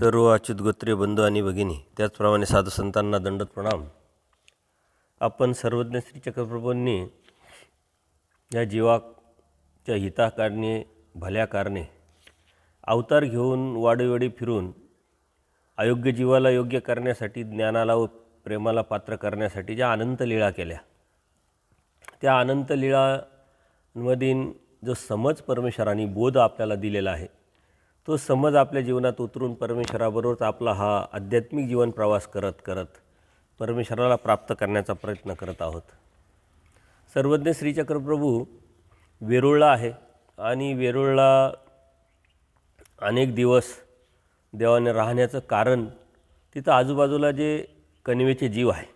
सर्व अच्युत गोत्रीय बंधू आणि भगिनी, त्याचप्रमाणे साधू संतांना दंडवत प्रणाम. आपण सर्वज्ञ श्री चक्रप्रभूंनी या जीवाच्या हिताकारणे भल्या कारणे अवतार घेऊन वाडोवेळी फिरून अयोग्य जीवाला योग्य करण्यासाठी, ज्ञानाला व प्रेमाला पात्र करण्यासाठी ज्या अनंत लीळा केल्या, त्या अनंत लीळांमधील जो समज परमेश्वराने बोध आपल्याला दिलेला आहे, तो समज आपल्या जीवनात उतरून परमेश्वराबरोबरच आपला हा आध्यात्मिक जीवन प्रवास करत करत परमेश्वराला प्राप्त करण्याचा प्रयत्न करत आहोत. सर्वज्ञ श्री चक्रप्रभू वेरूळला आहे आणि वेरूळला अनेक दिवस देवाने राहण्याचं कारण, तिथं आजूबाजूला जे कणवेचे जीव आहे,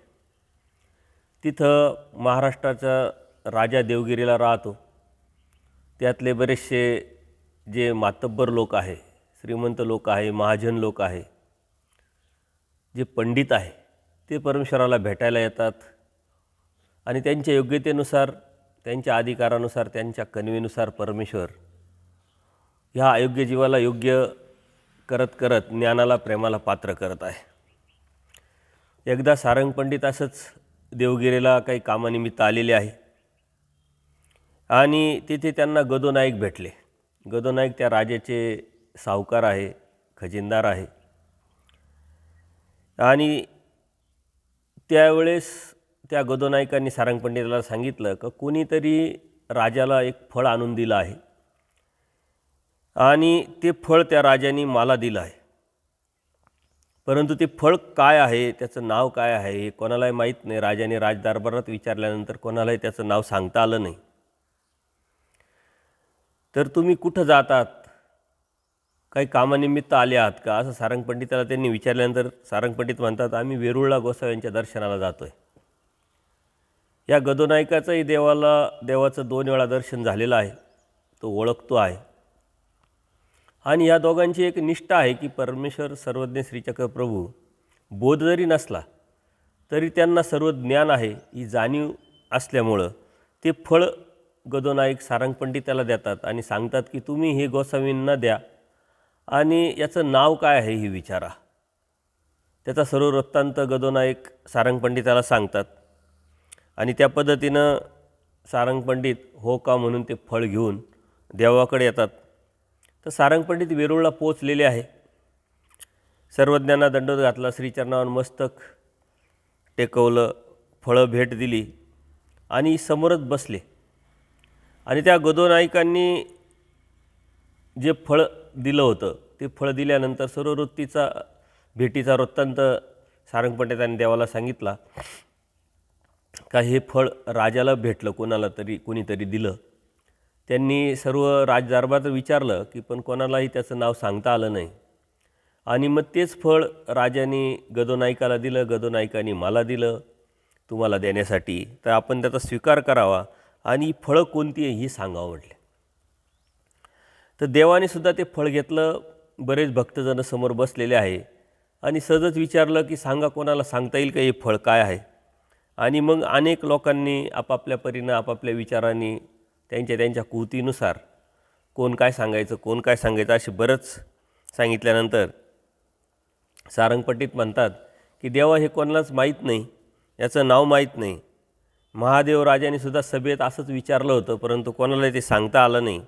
तिथं महाराष्ट्राचा राजा देवगिरीला राहतो. त्यातले बरेचसे जे मातब्बर लोक आहे, श्रीमंत लोक आहे, महाजन लोक आहे, जे पंडित आहे, ते परमेश्वराला भेटायला येतात आणि त्यांच्या योग्यतेनुसार, त्यांच्या अधिकारानुसार, त्यांच्या कणवेनुसार परमेश्वर ह्या अयोग्य जीवाला योग्य करत करत ज्ञानाला प्रेमाला पात्र करत आहे. एकदा सारंग पंडित असंच देवगिरीला काही कामानिमित्त आलेले आहे आणि तिथे त्यांना गदोनाईक भेटले. गदोनाईक त्या राजाचे सावकार आहे, खजिनदार आहे. आणि त्यावेळेस त्या गदोनाईकांनी सारंग पंडिताला सांगितलं की कोणीतरी राजाला एक फळ आणून दिलं आहे आणि ते फळ त्या राजाने मला दिलं आहे, परंतु ते फळ काय आहे, त्याचं नाव काय आहे, हे कोणालाही माहीत नाही. राजाने राजदरबारात विचारल्यानंतर कोणालाही त्याचं नाव सांगता आलं नाही. तर तुम्ही कुठं जातात, काही कामानिमित्त आले आहात का, असं सारंग पंडिताला त्यांनी विचारल्यानंतर सारंग पंडित म्हणतात, आम्ही वेरूळला गोसाव्यांच्या दर्शनाला जातो आहे. या गदोनाईकाचंही देवाचं 2 वेळा दर्शन झालेलं आहे, तो ओळखतो आहे. आणि या दोघांची एक निष्ठा आहे की परमेश्वर सर्वज्ञ श्रीचक्रप्रभू बोध जरी नसला तरी त्यांना सर्व ज्ञान आहे ही जाणीव असल्यामुळं ते फळ गदोनाईक सारंग पंडिताला देतात आणि सांगतात की तुम्ही हे गोसावींना द्या आणि याचं नाव काय आहे हे विचारा. त्याचा सर्व वृत्तांत गदोनाईक सारंग पंडिताला सांगतात आणि त्या पद्धतीनं सारंग पंडित हो का म्हणून ते फळ घेऊन देवाकडे येतात. तर सारंग पंडित वेरूळला पोचलेले आहे. सर्वज्ञांना दंडवत घातला, श्रीचरणावर मस्तक टेकवलं, फळं भेट दिली आणि समोरच बसले. आणि त्या गदोनाईकांनी जे फळ दिलं होतं ते फळ दिल्यानंतर सर्व वृत्तीचा भेटीचा वृत्तांत सारंग पंडितांनी देवाला सांगितला का हे फळ राजाला भेटलं, कोणीतरी दिलं. त्यांनी सर्व राजदरबारात विचारलं की पण कोणालाही त्याचं नाव सांगता आलं नाही. आणि मग तेच फळ राजाने गदोनाईकाला दिलं, गदोनाईकाने मला दिलं तुम्हाला देण्यासाठी, तर आपण त्याचा स्वीकार करावा आणि फळं कोणती आहे ही सांगावं म्हटले. तर देवाने सुद्धा ते फळ घेतलं. बरेच भक्तजन समोर बसलेले आहे आणि सहजच विचारलं की सांगा, कोणाला सांगता येईल का हे फळ काय आहे. आणि मग अनेक लोकांनी आपापल्या परीनं, आपापल्या विचारांनी, त्यांच्या कुवतीनुसार कोण काय सांगायचं असे बरंच सांगितल्यानंतर सारंग पंडित म्हणतात की देवा हे कोणालाच माहीत नाही, याचं नाव माहीत नाही. महादेव राजाने सुद्धा सभेत असंच विचारलं होतं, परंतु कोणाला ते सांगता आलं नाही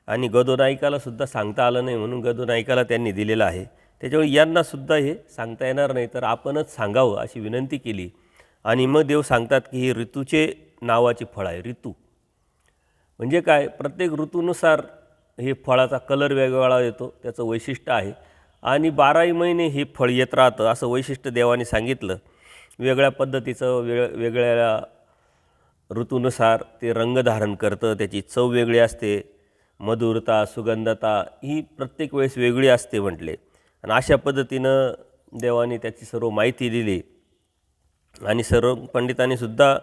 आणि गदोनाईकाला सुद्धा सांगता आलं नाही, म्हणून गदोनाईकाला त्यांनी दिलेलं आहे. त्याच्यामुळे यांनासुद्धा हे सांगता येणार नाही, तर आपणच सांगावं अशी विनंती केली. आणि मग देव सांगतात की हे ऋतूचे नावाचे फळ आहे. ऋतू म्हणजे काय, प्रत्येक ऋतूनुसार हे फळाचा कलर वेगवेगळा येतो, त्याचं वैशिष्ट्य आहे. आणि 12ही महिने हे फळ येत राहतं असं वैशिष्ट्य देवाने सांगितलं. वेगळ्या पद्धतीचं वेगवेगळ्या ऋतूनुसार ते रंग धारण करतं, त्याची चव वेगळी असते, मधुरता, सुगंधता ही प्रत्येक वेळेस वेगळी असते म्हटले. आणि अशा पद्धतीनं देवाने त्याची सर्व माहिती दिली. आणि सर्व पंडितांनी सुद्धा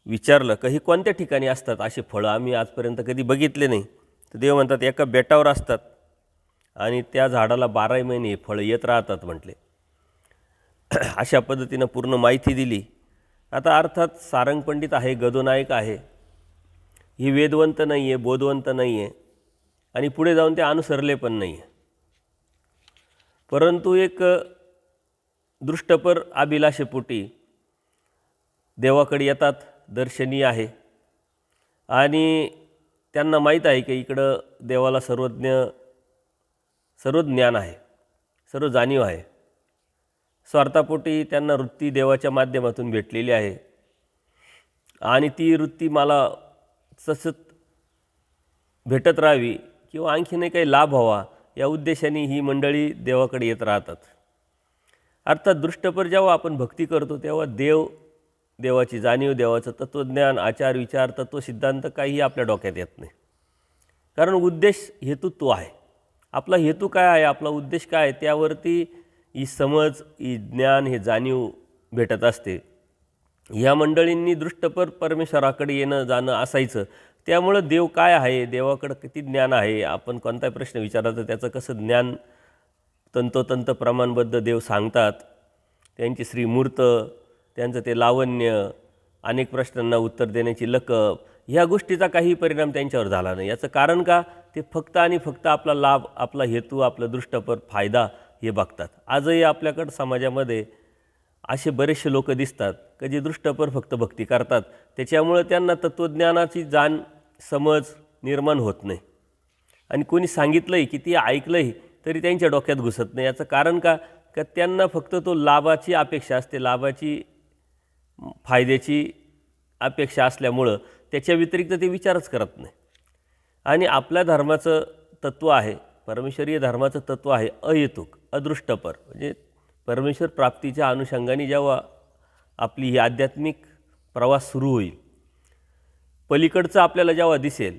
विचारलं की ही कोणत्या ठिकाणी असतात असे फळं, आम्ही आजपर्यंत कधी बघितले नाही. तर देव म्हणतात एका बेटावर असतात आणि त्या झाडाला 12ही महिने हे फळं येत राहतात म्हटले. अशा पद्धतीनं पूर्ण माहिती दिली. आता अर्थात सारंग पंडित आहे, गदोनाईक आहे, ही वेदवंत नाही आहे, बोधवंत नाही आहे आणि पुढे जाऊन ते अनुसरले पण नाही आहे. परंतु एक दृष्टपर अभिलाषेपोटी देवाकडे येतात, दर्शनीय आहे आणि त्यांना माहीत आहे की इकडं देवाला सर्व ज्ञान आहे, सर्व जाणीव आहे. स्वार्थापोटी त्यांना वृत्ती देवाच्या माध्यमातून भेटलेली आहे आणि ती वृत्ती मला सतत भेटत राहावी किंवा आणखीनही काही लाभ व्हावा या उद्देशाने ही मंडळी देवाकडे येत राहतात. अर्थात दृष्टपर जेव्हा आपण भक्ती करतो तेव्हा देवाची जाणीव, देवाचं तत्त्वज्ञान, आचार विचार, तत्त्वसिद्धांत काहीही आपल्या डोक्यात येत नाही. कारण उद्देश हेतू तो आहे. आपला हेतू काय आहे, आपला उद्देश काय आहे, त्यावरती ही समज, ही ज्ञान, हे जाणीव भेटत असते. ह्या मंडळींनी दृष्टपर परमेश्वराकडे येणं जाणं असायचं. त्यामुळं देव काय आहे, देवाकडं किती ज्ञान आहे, आपण कोणताही प्रश्न विचारला तर त्याचं कसं ज्ञान तंतोतंत प्रमाणबद्ध देव सांगतात. त्यांची श्रीमूर्त, त्यांचं ते लावण्य, अनेक प्रश्नांना उत्तर देण्याची लकब, ह्या गोष्टीचा काही परिणाम त्यांच्यावर झाला नाही. याचं कारण का, ते फक्त आणि फक्त आपला लाभ, आपला हेतू, आपलं दृष्टपर फायदा हे बघतात. आजही आपल्याकडं समाजामध्ये असे बरेचसे लोक दिसतात की जे दृष्टपर फक्त भक्ती करतात, त्याच्यामुळं त्यांना तत्त्वज्ञानाची जाण, समज निर्माण होत नाही आणि कोणी सांगितलंही, किती ऐकलंही तरी त्यांच्या डोक्यात घुसत नाही. याचं कारण का, का त्यांना फक्त तो लाभाची अपेक्षा असते, लाभाची, फायद्याची अपेक्षा असल्यामुळं त्याच्या व्यतिरिक्त ते विचारच करत नाही. आणि आपल्या धर्माचं तत्त्व आहे, परमेश्वरीय धर्माचं तत्त्व आहे अहेतुक, अदृष्टपर. म्हणजे परमेश्वर प्राप्तीच्या अनुषंगाने जेव्हा आपली ही आध्यात्मिक प्रवास सुरू होईल, पलीकडचं आपल्याला जेव्हा दिसेल,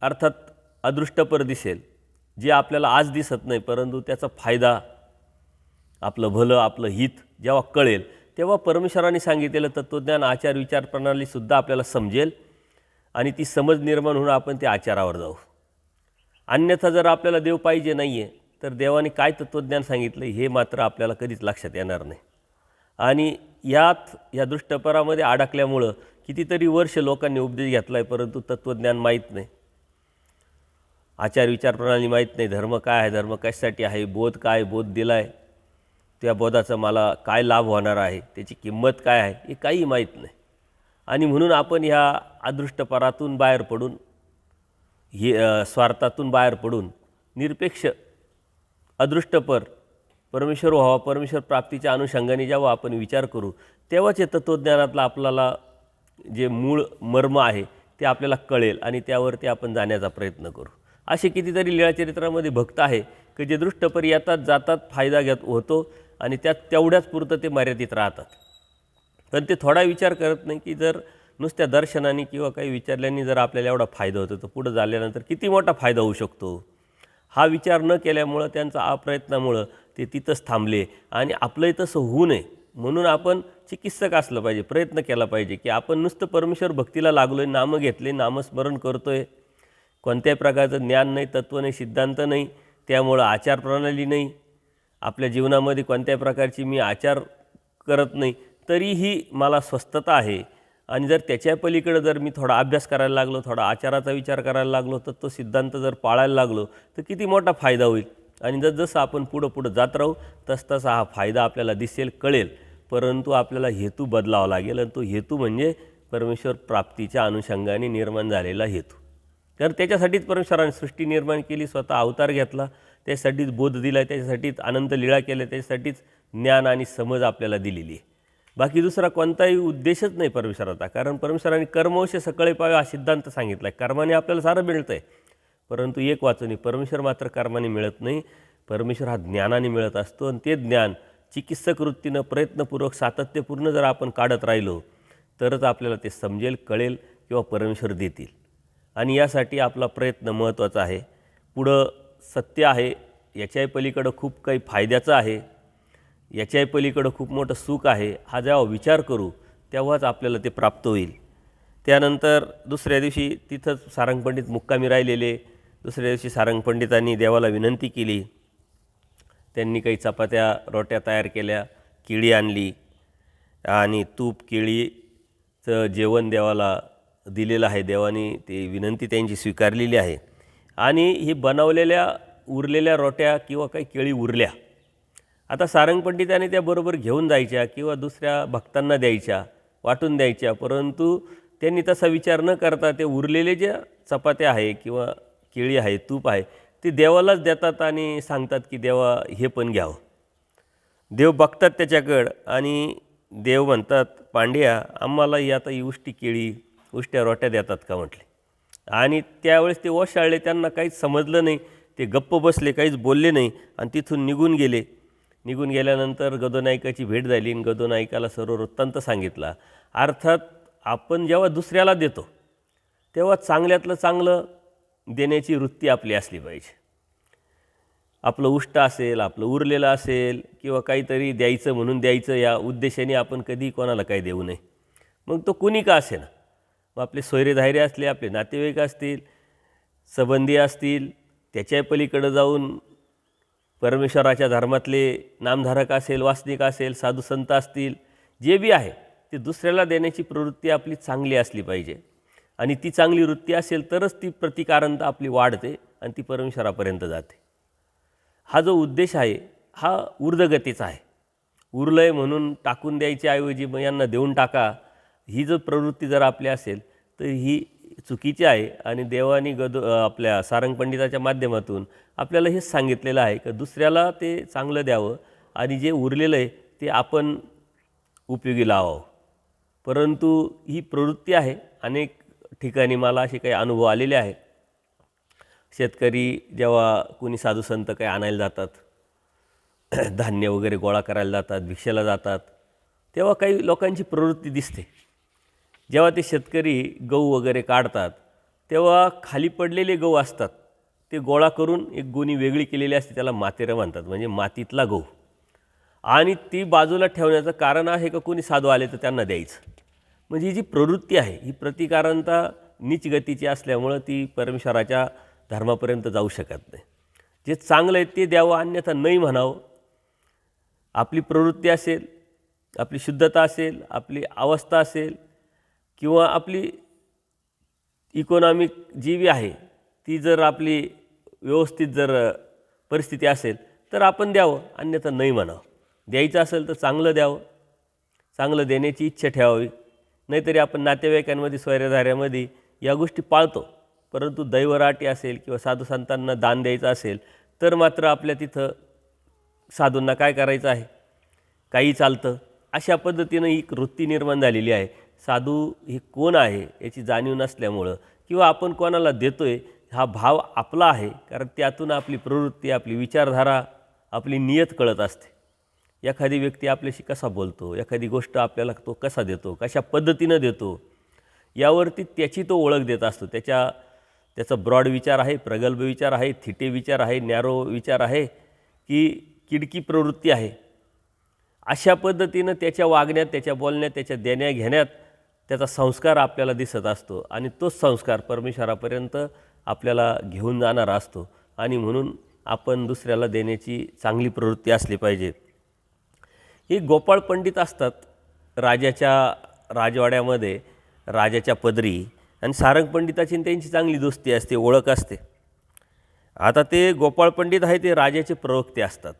अर्थात अदृष्टपर दिसेल, जे आपल्याला आज दिसत नाही परंतु त्याचा फायदा, आपलं भलं, आपलं हित जेव्हा कळेल, तेव्हा परमेश्वराने सांगितलेलं तत्त्वज्ञान, आचार विचार प्रणालीसुद्धा आपल्याला समजेल आणि ती समज निर्माण होऊन आपण त्या आचारावर जाऊ. अन्यथा जर आपल्याला देव पाहिजे नाही आहे तर देवाने काय तत्त्वज्ञान सांगितलं हे मात्र आपल्याला कधीच लक्षात येणार नाही. आणि या दृष्टपरामध्ये अडकल्यामुळं कितीतरी वर्ष लोकांनी उपदेश घेतला आहे परंतु तत्त्वज्ञान माहीत नाही, आचार विचार प्रणाली माहीत नाही, धर्म काय आहे, धर्म कशासाठी आहे, बोध काय, बोध दिला आहे, त्या बोधाचा मला काय लाभ होणार आहे, त्याची किंमत काय आहे, हे काही माहीत नाही. आणि म्हणून आपण ह्या अदृष्टपरातून बाहेर पडून, स्वार्थातून बाहेर पडून निरपेक्ष अदृष्टपर परमेश्वर व्हावा, परमेश्वर प्राप्तीच्या अनुषंगाने जेव्हा आपण विचार करू तेव्हाच हे तत्त्वज्ञानातलं आपल्याला जे मूळ मर्म आहे ते आपल्याला कळेल आणि त्यावरती आपण जाण्याचा प्रयत्न करू. असे कितीतरी लीळाचरित्रामध्ये भक्त आहे की जे दृष्टपर येतात, जातात, फायदा होतो आणि त्यात तेवढ्याच पुरतं ते मर्यादित राहतात. पण ते थोडा विचार करत नाही की जर नुसत्या दर्शनाने किंवा काही विचारल्याने जर आपल्याला एवढा फायदा होतो तर पुढं झाल्यानंतर किती मोठा फायदा होऊ शकतो. हा विचार न केल्यामुळं, त्यांचा अप्रयत्नामुळं ते तिथंच थांबले. आणि आपलंही तसं होऊ नये म्हणून आपण चिकित्सक असलं पाहिजे, प्रयत्न केला पाहिजे की आपण नुसतं परमेश्वर भक्तीला लागलो आहे, नामं घेतले, नामस्मरण करतो आहे, कोणत्याही प्रकारचं ज्ञान नाही, तत्त्व नाही, सिद्धांत नाही, त्यामुळं आचार प्रणाली नाही, आपल्या जीवनामध्ये कोणत्याही प्रकारची मी आचार करत नाही, तरीही मला स्वस्थता आहे. आणि जर त्याच्या पलीकडे जर मी थोडा अभ्यास करायला लागलो, थोडा आचाराचा विचार करायला लागलो, तत्त्व सिद्धांत जर पाळायला लागलो तर किती मोठा फायदा होईल. आणि जसं आपण पुढं जात राहू तसा हा फायदा आपल्याला दिसेल, कळेल. परंतु आपल्याला हेतू बदलावा लागेल आणि तो हेतू म्हणजे परमेश्वर प्राप्तीच्या अनुषंगाने निर्माण झालेला हेतू. तर त्याच्यासाठीच परमेश्वराने सृष्टी निर्माण केली, स्वतः अवतार घेतला, त्याच्यासाठीच बोध दिला, त्याच्यासाठीच अनंत लीळा केल्या, त्याच्यासाठीच ज्ञान आणि समज आपल्याला दिलेली आहे. बाकी दुसरा कोणताही उद्देशच नाही परमेश्वराचा. कारण परमेश्वराने कर्मवश सकळे पावे हा सिद्धांत सांगितला आहे. कर्माने आपल्याला सारं मिळतं आहे, परंतु एक वाचून परमेश्वर मात्र कर्माने मिळत नाही. परमेश्वर हा ज्ञानाने मिळत असतो आणि ते ज्ञान चिकित्सक वृत्तीनं प्रयत्नपूर्वक सातत्यपूर्ण जर आपण काढत राहिलो तरच आपल्याला ते समजेल, कळेल किंवा परमेश्वर देतील. आणि यासाठी आपला प्रयत्न महत्त्वाचा आहे. पुढं सत्य आहे, याच्याही पलीकडं खूप काही फायद्याचं आहे, याच्याही पलीकडं खूप मोठं सुख आहे, हा जेव्हा विचार करू तेव्हाच आपल्याला ते प्राप्त होईल. त्यानंतर दुसऱ्या दिवशी तिथंच सारंगपंडित मुक्कामी राहिलेले. दुसऱ्या दिवशी सारंगपंडितांनी देवाला विनंती केली. त्यांनी काही चपात्या, रोट्या तयार केल्या, केळी आणली आणि तूप, केळीचं जेवण देवाला दिलेलं आहे. देवाने ती विनंती त्यांची स्वीकारलेली आहे. आणि ही बनवलेल्या उरलेल्या रोट्या किंवा काही केळी उरल्या आता सारंगपंडितांनी त्या बरोबर घेऊन जायच्या किंवा दुसऱ्या भक्तांना द्यायच्या, वाटून द्यायच्या, परंतु त्यांनी तसा विचार न करता ते उरलेले ज्या चपात्या आहे किंवा केळी आहे, तूप आहे, ते देवालाच देतात आणि सांगतात की देवा हे पण घ्यावं. देव बघतात त्याच्याकडं आणि देव म्हणतात, पांड्या आम्हालाही आता ही उष्टी केळी उष्ट्या रोट्या देतात का म्हटले. आणि त्यावेळेस ते ओशाळले, त्यांना काहीच समजलं नाही. ते गप्प बसले, काहीच बोलले नाही आणि तिथून निघून गेले. निघून गेल्यानंतर गदोनायकाची भेट झाली आणि गदोनायकाला सर्व वृत्तांत सांगितला. अर्थात आपण जेव्हा दुसऱ्याला देतो तेव्हा चांगल्यातलं चांगलं देण्याची वृत्ती आपली असली पाहिजे. आपलं उष्ट असेल, आपलं उरलेलं असेल किंवा काहीतरी द्यायचं म्हणून द्यायचं या उद्देशाने आपण कधी कोणाला काही देऊ नये. मग तो कुणी का असे ना, मग आपले सोयरेधायरे असले, आपले नातेवाईक असतील, संबंधी असतील, त्याच्या पलीकडं जाऊन परमेश्वराच्या धर्मातले नामधारक असेल, वासनिक असेल, साधू संत असतील, जे बी आहे ते दुसऱ्याला देण्याची प्रवृत्ती आपली चांगली असली पाहिजे. आणि ती चांगली वृत्ती असेल तरच ती प्रतिकारंता आपली वाढते आणि ती परमेश्वरापर्यंत जाते. हा जो उद्देश आहे हा ऊर्ध्वगतीचा आहे. उरलंय म्हणून टाकून द्यायच्या ऐवजी मग यांना देऊन टाका, ही जर प्रवृत्ती जर आपली असेल तर ही चुकीची आहे. आणि देवानी आपल्या सारंगपंडिताच्या माध्यमातून आपल्याला हेच सांगितलेलं आहे की दुसऱ्याला ते चांगलं द्यावं आणि जे उरलेलं आहे ते आपण उपयोगी लावावं. परंतु ही प्रवृत्ती आहे. अनेक ठिकाणी मला असे काही अनुभव आलेले आहेत. शेतकरी जेव्हा कोणी साधू संत काही आणायला जातात, धान्य वगैरे गोळा करायला जातात, भिक्षेला जातात, तेव्हा काही लोकांची प्रवृत्ती दिसते. जेव्हा ते शेतकरी गहू वगैरे काढतात तेव्हा खाली पडलेले गहू असतात ते गोळा करून एक गोणी वेगळी केलेली असते, त्याला मातेरं म्हणतात, म्हणजे मातीतला गहू. आणि ती बाजूला ठेवण्याचं कारण आहे का कोणी साधू आले तर त्यांना द्यायचं. म्हणजे ही जी प्रवृत्ती आहे ही प्रतिकारांता नीच गतीची असल्यामुळं ती परमेश्वराच्या धर्मापर्यंत जाऊ शकत नाही. जे चांगलं आहे ते द्यावं, अन्यथा नाही म्हणावं. आपली प्रवृत्ती असेल, आपली शुद्धता असेल, आपली अवस्था असेल किंवा आपली इकॉनॉमिक जी बी आहे ती जर आपली व्यवस्थित जर परिस्थिती असेल तर आपण द्यावं, अन्यथा नाही म्हणावं. द्यायचं असेल तर चांगलं द्यावं, चांगलं देण्याची इच्छा ठेवावी. नाहीतरी आपण नातेवाईकांमध्ये, स्वैरधाऱ्यामध्ये या गोष्टी पाळतो, परंतु दैवराटी असेल किंवा साधू संतांना दान द्यायचं असेल तर मात्र आपल्या तिथं साधूंना काय करायचं आहे, काही चालतं. अशा पद्धतीनं ही वृत्ती निर्माण झालेली आहे. साधू हे कोण आहे याची जाणीव नसल्यामुळं किंवा आपण कोणाला देतो आहे हा भाव आपला आहे, कारण त्यातून आपली प्रवृत्ती, आपली विचारधारा, आपली नियत कळत असते. एखादी व्यक्ती आपल्याशी कसा बोलतो, एखादी गोष्ट आपल्याला तो कसा देतो, कशा पद्धतीनं देतो, यावरती त्याची तो ओळख देत असतो. त्याचा ब्रॉड विचार आहे, प्रगल्भ विचार आहे, थिटे विचार आहे, नॅरो विचार आहे की किडकी प्रवृत्ती आहे. अशा पद्धतीनं त्याच्या वागण्यात, त्याच्या बोलण्यात, त्याच्या देण्या घेण्यात त्याचा संस्कार आपल्याला दिसत असतो आणि तोच संस्कार परमेश्वरापर्यंत आपल्याला घेऊन जाणारा असतो. आणि म्हणून आपण दुसऱ्याला देण्याची चांगली प्रवृत्ती असली पाहिजे. हे गोपाळ पंडित असतात राजाच्या राजवाड्यामध्ये, राजाच्या पदरी, आणि सारंगपंडिताची त्यांची चांगली दोस्ती असते, ओळख असते. आता ते गोपाळ पंडित आहे ते राजाचे प्रवक्ते असतात.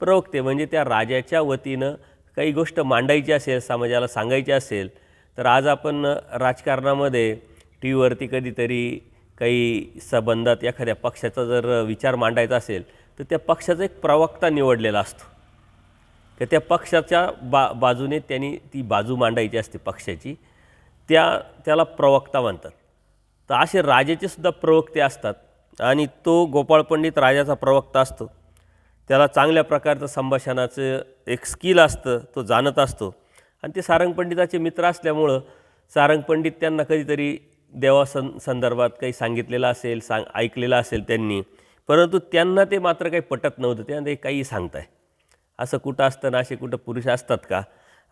प्रवक्ते म्हणजे त्या राजाच्या वतीनं काही गोष्ट मांडायची असेल, समाजाला सांगायची असेल, तर आज आपण राजकारणामध्ये टी व्हीवरती कधीतरी काही संबंधात एखाद्या पक्षाचा जर विचार मांडायचा असेल तर त्या पक्षाचा एक प्रवक्ता निवडलेला असतो, की त्या पक्षाच्या बाजूने त्यांनी ती बाजू मांडायची असते पक्षाची, त्याला प्रवक्ता म्हणतात. तर असे राजाचे सुद्धा प्रवक्ते असतात आणि तो गोपाळ पंडित राजाचा प्रवक्ता असतो. त्याला चांगल्या प्रकारचं संभाषणाचं एक स्किल असतं, तो जाणत असतो. आणि ते सारंगपंडिताचे मित्र असल्यामुळं सारंगपंडित त्यांना कधीतरी संदर्भात काही सांगितलेलं असेल, ऐकलेलं असेल त्यांनी, परंतु त्यांना ते मात्र काही पटत नव्हतं. त्यांना ते काही सांगताय, असं कुठं असतं ना, असे कुठं पुरुष असतात का.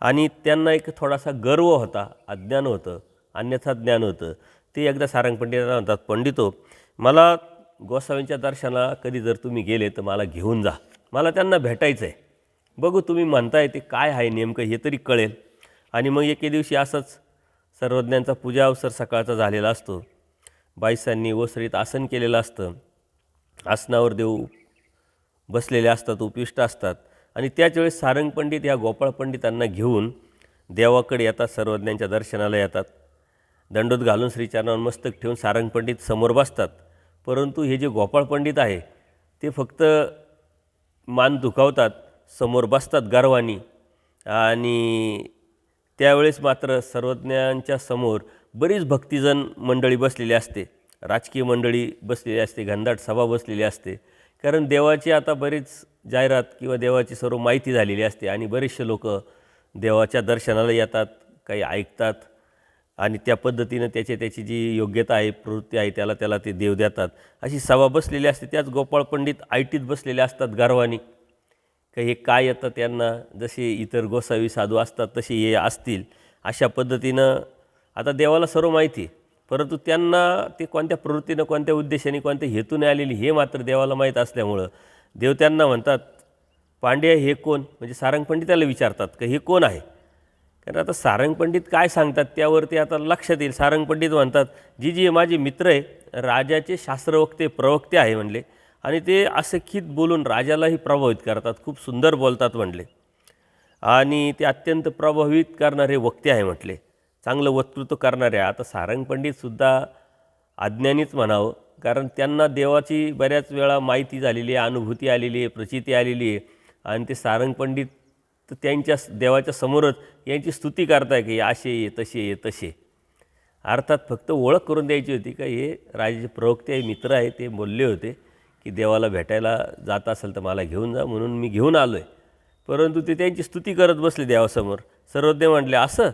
आणि त्यांना एक थोडासा गर्व होता, अज्ञान होतं, अन्यथा ज्ञान होतं. ते एकदा सारंगपंडितांना म्हणतात, पंडितो, मला गोसाव्यांच्या दर्शनाला कधी जर तुम्ही गेले तर मला घेऊन जा, मला त्यांना भेटायचं आहे. बघू तुम्ही म्हणताय ते काय आहे नेमकं हे तरी कळेल. आणि मग एके दिवशी असंच सर्वज्ञांचा पूजा अवसर सकाळचा झालेला असतो. बाईसांनी ओसरीत आसन केलेलं असतं, आसनावर देव बसलेले असतात, उपविष्ट असतात. आणि त्याच वेळेस सारंग पंडित या गोपाळ पंडितांना घेऊन देवाकडे येतात, सर्वज्ञांच्या दर्शनाला येतात. दंडोत घालून श्रीचरणावर मस्तक ठेवून सारंग पंडित समोर बसतात. परंतु हे जे गोपाळ पंडित आहे ते फक्त मान दुखावतात, समोर बसतात गर्वानी. आणि त्यावेळेस मात्र सर्वज्ञांच्या समोर बरीच भक्तिजन मंडळी बसलेली असते, राजकीय मंडळी बसलेली असते, घनदाट सभा बसलेली असते. कारण देवाची आता बरीच जाहिरात किंवा देवाची सर्व माहिती झालेली असते आणि बरेचसे लोक देवाच्या दर्शनाला येतात, काही ऐकतात आणि त्या पद्धतीनं त्याची जी योग्यता आहे, प्रवृत्ती आहे, त्याला ते देव देतात. अशी सभा बसलेली असते. त्याच गोपाळ पंडित ऐटीत बसलेले असतात गर्वानी, का हे काय येतं त्यांना, जसे इतर गोसावी साधू असतात तसे हे असतील. अशा पद्धतीनं आता देवाला सर्व माहिती, परंतु त्यांना ते कोणत्या प्रवृत्तीनं, कोणत्या उद्देशाने, कोणत्या हेतूने आलेली हे मात्र देवाला माहीत असल्यामुळं देव त्यांना म्हणतात, पांड्या हे कोण, म्हणजे सारंग पंडिताला विचारतात का हे कोण आहे. कारण आता सारंग पंडित काय सांगतात त्यावरती आता लक्षात येईल. सारंग पंडित म्हणतात, जी माझे मित्र आहे, राजाचे शास्त्रवक्ते प्रवक्ते आहे म्हणले, आणि ते असंख्यित बोलून राजालाही प्रभावित करतात, खूप सुंदर बोलतात म्हणले, आणि ते अत्यंत प्रभावित करणारे वक्ते आहे म्हटले, चांगलं वक्तृत्व करणारे. आता सारंग पंडितसुद्धा अज्ञानीच म्हणावं, कारण त्यांना देवाची बऱ्याच वेळा माहिती झालेली आहे, अनुभूती आलेली आहे, प्रचिती आलेली आहे. आणि ते सारंग पंडित त्यांच्या देवाच्या समोरच यांची स्तुती करताय की असे ये तसे ये तसे. अर्थात फक्त ओळख करून द्यायची होती का हे राजाचे प्रवक्ते आहे, मित्र आहे, ते बोलले होते की देवाला भेटायला जात असेल तर मला घेऊन जा, म्हणून मी घेऊन आलो आहे. परंतु ते त्यांची स्तुती करत बसले देवासमोर. सर्वज्ञ म्हटले असं.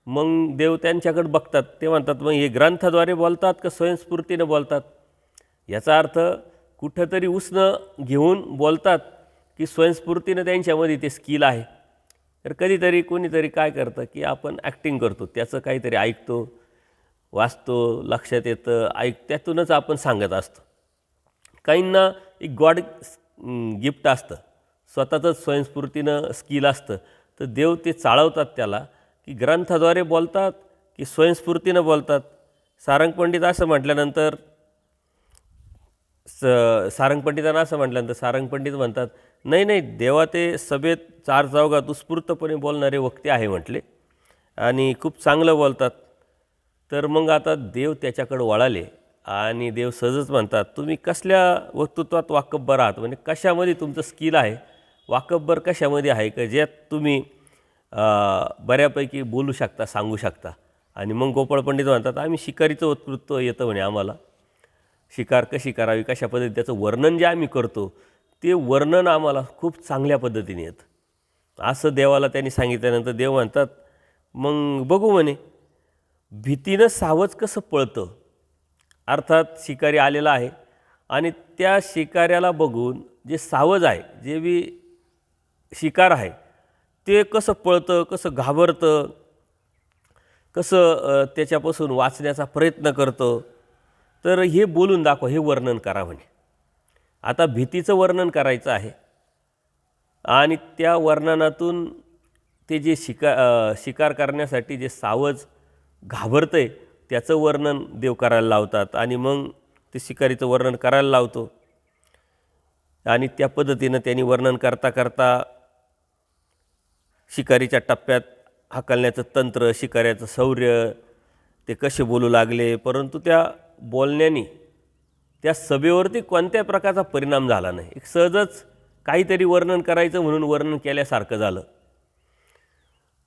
मग देव त्यांच्याकडे बघतात, ते म्हणतात मग हे ग्रंथाद्वारे बोलतात का स्वयंस्फूर्तीनं बोलतात. याचा अर्थ कुठंतरी उसनं घेऊन बोलतात की स्वयंस्फूर्तीनं त्यांच्यामध्ये ते स्किल आहे. तर कधीतरी कोणीतरी काय करतं की आपण ॲक्टिंग करतो, त्याचं काहीतरी ऐकतो, वाचतो, लक्षात येतं, त्यातूनच आपण सांगत असतो. काहींना एक गॉड गिफ्ट असतं, स्वतःचंच स्वयंस्फूर्तीनं स्किल असतं. तर देव ते चाळवतात त्याला की ग्रंथाद्वारे बोलतात की स्वयंस्फूर्तीनं बोलतात. सारंग पंडित असं म्हटल्यानंतर सारंग पंडितांना असं म्हटल्यानंतर सारंग पंडित म्हणतात, नाही देवा ते सभेत चार चौघात उत्स्फूर्तपणे बोलणारे वक्ते आहे म्हटले आणि खूप चांगलं बोलतात. तर मग आता देव त्याच्याकडे वळाले आणि देव सहजच म्हणतात, तुम्ही कसल्या वक्तृत्वात वाकबबर आहात, म्हणजे कशामध्ये तुमचं स्किल आहे, वाकबबर कशामध्ये आहे का ज्यात तुम्ही बऱ्यापैकी बोलू शकता, सांगू शकता. आणि मग गोपाळ पंडित म्हणतात, आम्ही शिकारीचं वक्तृत्व येतं म्हणे आम्हाला, शिकार कशी करावी, कशा पद्धती, त्याचं वर्णन जे आम्ही करतो ते वर्णन आम्हाला खूप चांगल्या पद्धतीने येतं. असं देवाला त्यांनी सांगितल्यानंतर देव म्हणतात, मग बघू म्हणे, भीतीनं सावज कसं पळतं. अर्थात शिकारी आलेला आहे आणि त्या शिकाऱ्याला बघून जे सावज आहे, जे बी शिकार आहे, ते कसं पळतं, कसं घाबरतं, कसं त्याच्यापासून वाचण्याचा प्रयत्न करतं. तर हे बोलून दाखवा, हे वर्णन करा म्हणे. आता भीतीचं वर्णन करायचं आहे आणि त्या वर्णनातून ते जे शिकार करण्यासाठी जे सावज घाबरतं आहे त्याचं वर्णन देव करायला लावतात आणि मग ते शिकारीचं वर्णन करायला लावतो. आणि त्या पद्धतीनं त्यांनी वर्णन करता करता शिकारीच्या टप्प्यात हाकलण्याचं तंत्र, शिकाऱ्याचं शौर्य, ते कसे बोलू लागले, परंतु त्या बोलण्याने त्या सभेवरती कोणत्या प्रकारचा परिणाम झाला नाही. एक सहजच काहीतरी वर्णन करायचं म्हणून वर्णन केल्यासारखं झालं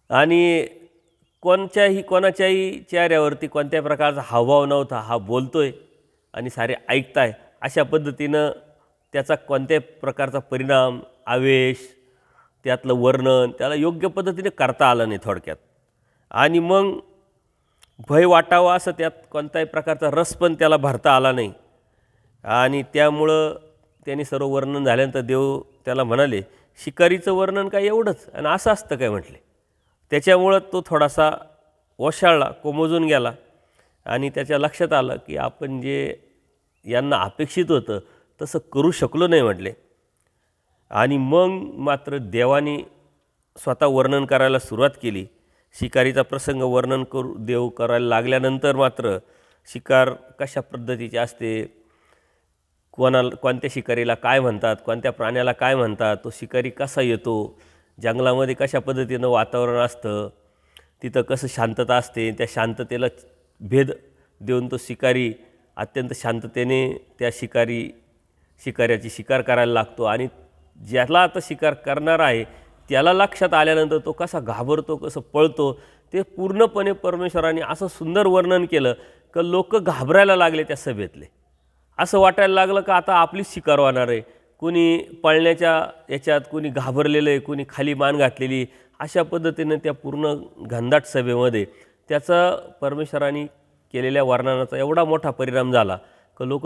आणि कोणाच्याही चेहऱ्यावरती कोणत्या प्रकारचा हावभाव नव्हता. हा बोलतोय आणि सारे ऐकताय अशा पद्धतीनं त्याचा कोणत्याही प्रकारचा परिणाम, आवेश, त्यातलं वर्णन त्याला योग्य पद्धतीने करता आलं नाही थोडक्यात. आणि मग भय वाटावं असं त्यात कोणत्याही प्रकारचा रस पण त्याला भरता आला नाही. आणि त्यामुळं त्यांनी सर्व वर्णन झाल्यानंतर देव त्याला म्हणाले, शिकारीचं वर्णन काय एवढंच आणि असं असतं काय म्हटले. त्याच्यामुळं तो थोडासा ओशाळला, कोमजून गेला आणि त्याच्या लक्षात आलं की आपण जे यांना अपेक्षित होतं तसं करू शकलो नाही म्हटले. आणि मग मात्र देवाने स्वतः वर्णन करायला सुरुवात केली. शिकारीचा प्रसंग वर्णन देव करायला लागल्यानंतर मात्र शिकार कशा पद्धतीचे असते, कोणत्या शिकारीला काय म्हणतात, कोणत्या प्राण्याला काय म्हणतात, तो शिकारी कसा येतो, जंगलामध्ये कशा पद्धतीनं वातावरण असतं, तिथं कसं शांतता असते, त्या शांततेला भेद देऊन तो शिकारी अत्यंत शांततेने त्या शिकाऱ्याची शिकार करायला लागतो आणि ज्याला आता शिकार करणार आहे त्याला लक्षात आल्यानंतर तो कसा घाबरतो, कसं पळतो, ते पूर्णपणे परमेश्वराने असं सुंदर वर्णन केलं की लोक घाबरायला लागले त्या सभेतले. असं वाटायला लागलं का आता आपलीच शिकार होणार आहे. कुणी पळण्याच्या याच्यात, कुणी घाबरलेलं आहे, कुणी खाली मान घातलेली, अशा पद्धतीनं त्या पूर्ण घनदाट सभेमध्ये त्याचा परमेश्वराने केलेल्या वर्णनाचा एवढा मोठा परिणाम झाला की लोक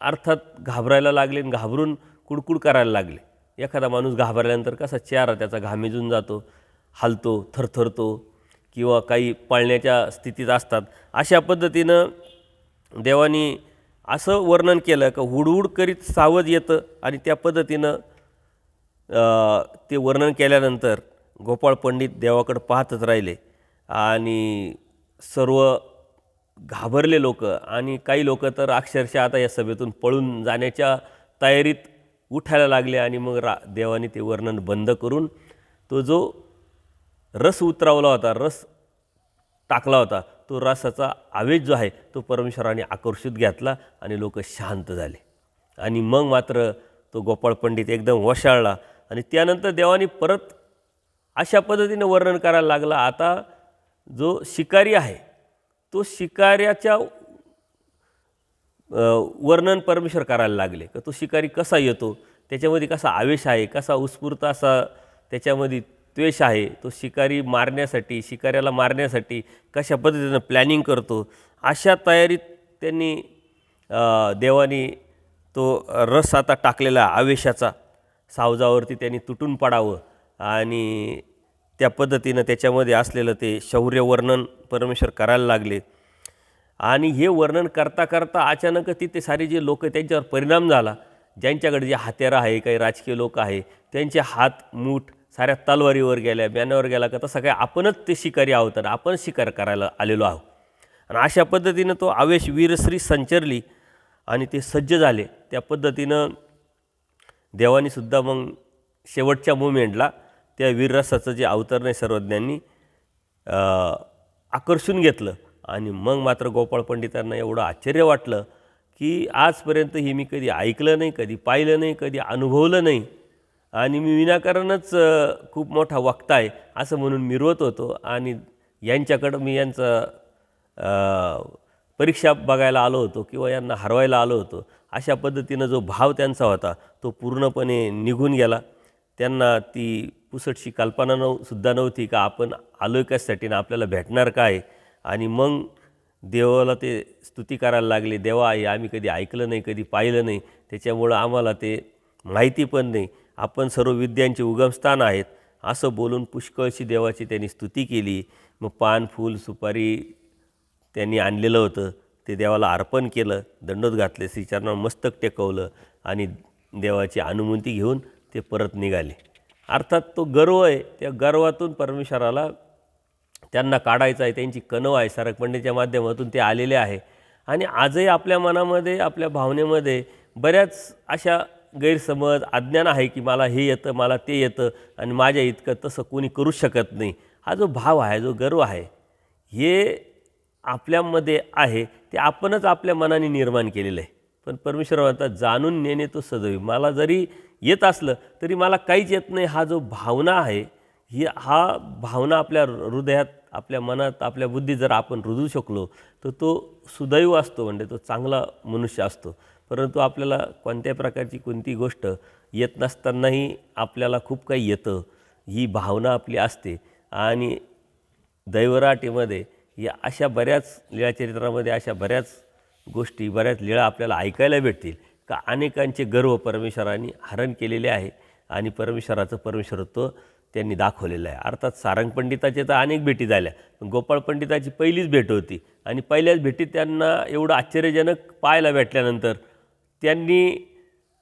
अर्थात घाबरायला लागले आणि घाबरून कुडकुड करायला लागले. एखादा माणूस घाबरल्यानंतर कसा चेहरा त्याचा घामेजून जातो, हालतो, थरथरतो किंवा काही पळण्याच्या स्थितीत असतात. अशा पद्धतीनं देवानी असं वर्णन केलं की हुडहुड करीत सावध येतं आणि त्या पद्धतीनं ते वर्णन केल्यानंतर गोपाळ पंडित देवाकडे पाहतच राहिले आणि सर्व घाबरले लोक आणि काही लोक तर अक्षरशः आता या सभेतून पळून जाण्याच्या तयारीत उठायला लागले आणि मग देवाने ते वर्णन बंद करून तो जो रस उतरावला होता, रस टाकला होता, तो रसाचा आवेश जो आहे तो परमेश्वराने आकर्षित घेतला आणि लोक शांत झाले. आणि मग मात्र तो गोपाळ पंडित एकदम वशाळला आणि त्यानंतर देवाने परत अशा पद्धतीने वर्णन करायला लागला. आता जो शिकारी आहे तो शिकाऱ्याच्या वर्णन परमेश्वर करायला लागले की तो शिकारी कसा येतो, त्याच्यामध्ये कसा आवेश आहे, कसा उत्स्फूर्त असा त्याच्यामध्ये द्वेष आहे, तो शिकारी मारण्यासाठी, शिकाऱ्याला मारण्यासाठी कशा पद्धतीनं प्लॅनिंग करतो. अशा तयारीत त्यांनी देवानी तो रस आता टाकलेला आवेशाचा सावजावरती त्यांनी तुटून पडावं आणि त्या पद्धतीनं त्याच्यामध्ये असलेलं ते शौर्य वर्णन परमेश्वर करायला लागले. आणि हे वर्णन करता करता अचानक तिथे सारे जे लोक त्यांच्यावर परिणाम झाला. ज्यांच्याकडे जे हत्यारं आहे, काही राजकीय लोक आहे, त्यांचे हात मूठ साऱ्या तलवारीवर गेल्या, ब्याण्यावर गेला का तसं काय आपणच ते शिकारी आहोत आणि आपण शिकार करायला आलेलो आहोत. आणि अशा पद्धतीनं तो आवेश वीरश्री संचरली आणि ते सज्ज झाले. त्या पद्धतीनं देवानीसुद्धा मग शेवटच्या मोमेंटला त्या वीररसाचं जे अवतरण आहे सर्वज्ञांनी आकर्षून घेतलं. आणि मग मात्र गोपाळ पंडितांना एवढं आश्चर्य वाटलं की आजपर्यंत हे मी कधी ऐकलं नाही, कधी पाहिलं नाही, कधी अनुभवलं नाही आणि मी विनाकारणच खूप मोठा वक्ता आहे असं म्हणून मिरवत होतो आणि यांच्याकडं मी यांचं परीक्षा बघायला आलो होतो किंवा यांना हरवायला आलो होतो. अशा पद्धतीनं जो भाव त्यांचा होता तो पूर्णपणे निघून गेला. त्यांना ती पुसटशी कल्पना सुद्धा नव्हती का आपण आलो कशासाठी ना आपल्याला भेटणार काय. आणि मग देवाला ते स्तुती करायला लागले, देवा आहे आम्ही कधी ऐकलं नाही, कधी पाहिलं नाही, त्याच्यामुळं आम्हाला ते माहिती पण नाही, आपण सर्व विद्यांचे उगमस्थान आहेत असं बोलून पुष्कळशी देवाची त्यांनी स्तुती केली. मग पान फूल सुपारी त्यांनी आणलेलं होतं ते देवाला अर्पण केलं, दंडोत घातले, श्रीचरणावर मस्तक टेकवलं आणि देवाची अनुमती घेऊन ते परत निघाले. अर्थात तो गर्व आहे, त्या गर्वातून परमेश्वराला त्यांना काढायचं आहे, त्यांची कणव आहे, सारंगपंडितच्या माध्यमातून ते आलेले आहे. आणि आजही आपल्या मनामध्ये, आपल्या भावनेमध्ये बऱ्याच अशा गैरसमज, अज्ञान आहे की मला हे येतं, मला ते येतं आणि माझ्या इतकं तसं कोणी करू शकत नाही. हा जो भाव आहे, जो गर्व आहे, हे आपल्यामध्ये आहे, ते आपणच आपल्या मनाने निर्माण केलेलं आहे. पण परमेश्वर म्हणतात जाणून नेणे तो सदैव. मला जरी येत असलं तरी मला काहीच येत नाही, हा जो भावना आहे, हा भावना आपल्या हृदयात, आपल्या मनात, आपल्या बुद्धीत जर आपण रुजू शकलो तर तो सुदैव असतो, म्हणजे तो चांगला मनुष्य असतो. परंतु आपल्याला कोणत्याही प्रकारची कोणती गोष्ट येत नसतानाही आपल्याला खूप काही येतं, ही भावना आपली असते. आणि दैवराटीमध्ये या अशा बऱ्याच लीळाचरित्रामध्ये अशा बऱ्याच गोष्टी, बऱ्याच लीळा आपल्याला ऐकायला भेटतील का अनेकांचे गर्व परमेश्वराने हरण केलेले आहे आणि परमेश्वराचं परमेश्वरत्व त्यांनी दाखवलेलं आहे. अर्थात सारंगपंडिताचे तर अनेक भेटी झाल्या, पण गोपाळ पंडिताची पहिलीच भेट होती आणि पहिल्याच भेटीत त्यांना एवढं आश्चर्यजनक पाहायला भेटल्यानंतर त्यांनी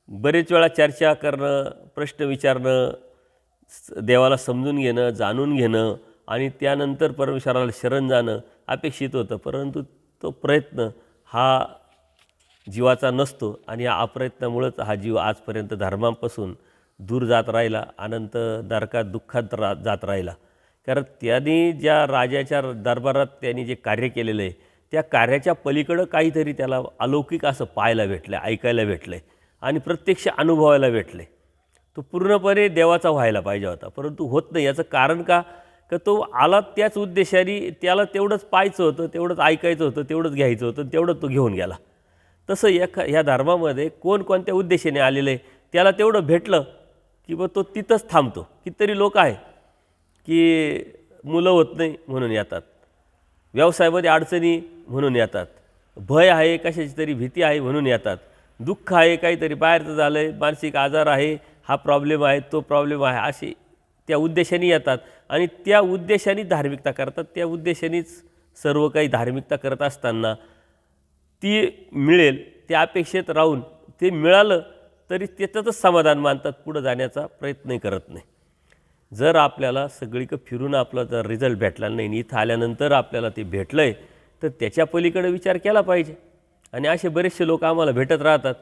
बरेच वेळा चर्चा करणं, प्रश्न विचारणं, देवाला समजून घेणं, जाणून घेणं आणि त्यानंतर परमेश्वराला शरण जाणं अपेक्षित होतं. परंतु तो प्रयत्न हा जीवाचा नसतो आणि या अप्रयत्नामुळंच हा जीव आजपर्यंत धर्मापासून दूर जात राहिला, अनंत नरकात दुःखात जात राहिला. कारण त्यांनी ज्या राजाच्या दरबारात त्यांनी जे कार्य केलेलं आहे त्या कार्याच्या पलीकडं काहीतरी त्याला अलौकिक असं पाहायला भेटलं आहे, ऐकायला भेटलं आहे आणि प्रत्यक्ष अनुभवायला भेटलं आहे. तो पूर्णपणे देवाचा व्हायला पाहिजे होता, परंतु होत नाही. याचं कारण का तो आला त्याच उद्देशाने, त्याला तेवढंच पाहायचं होतं, तेवढंच ऐकायचं होतं, तेवढंच घ्यायचं होतं, तेवढंच तो घेऊन गेला. तसं ह्या धर्मामध्ये कोणत्या उद्देशाने आलेलं आहे त्याला तेवढं भेटलं की तो तिथंच थांबतो. कितीतरी लोक आहे की मुलं होत नाही म्हणून येतात, व्यवसायामध्ये अडचणी म्हणून येतात, भय आहे, कशाची तरी भीती आहे म्हणून येतात, दुःख आहे, काहीतरी बाहेरचं झालं आहे, मानसिक आजार आहे, हा प्रॉब्लेम आहे, तो प्रॉब्लेम आहे, असे त्या उद्देशाने येतात आणि त्या उद्देशाने धार्मिकता करतात. त्या उद्देशानेच सर्व काही धार्मिकता करत असताना ती मिळेल त्या अपेक्षेत राहून ते मिळालं तरी त्याच्यातच समाधान मानतात, पुढं जाण्याचा प्रयत्नही करत नाही. जर आपल्याला सगळीकडे फिरून आपला जर रिझल्ट भेटला नाही आणि इथं आल्यानंतर आपल्याला ते भेटलं आहे तर त्याच्या पलीकडे विचार केला पाहिजे. आणि असे बरेचसे लोक आम्हाला भेटत राहतात